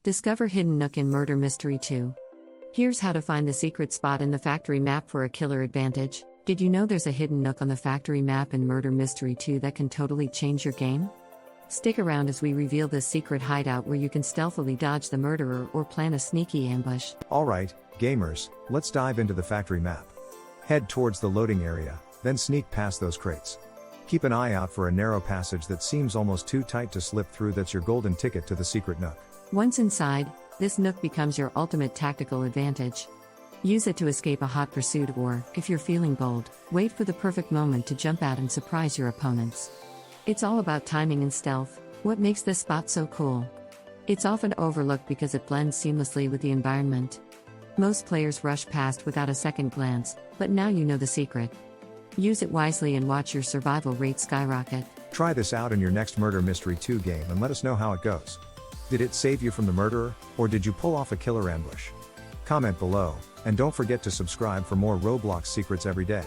Discover Hidden Nook in Murder Mystery 2. Here's how to find the secret spot in the factory map for a killer advantage. Did you know there's a hidden nook on the factory map in Murder Mystery 2 that can totally change your game? Stick around as we reveal this secret hideout where you can stealthily dodge the murderer or plan a sneaky ambush. Alright, gamers, let's dive into the factory map. Head towards the loading area, then sneak past those crates. Keep an eye out for a narrow passage that seems almost too tight to slip through. That's your golden ticket to the secret nook. Once inside, this nook becomes your ultimate tactical advantage. Use it to escape a hot pursuit or, if you're feeling bold, wait for the perfect moment to jump out and surprise your opponents. It's all about timing and stealth. What makes this spot so cool? It's often overlooked because it blends seamlessly with the environment. Most players rush past without a second glance, but now you know the secret. Use it wisely and watch your survival rate skyrocket. Try this out in your next Murder Mystery 2 game and let us know how it goes. Did it save you from the murderer, or did you pull off a killer ambush? Comment below, and don't forget to subscribe for more Roblox secrets every day.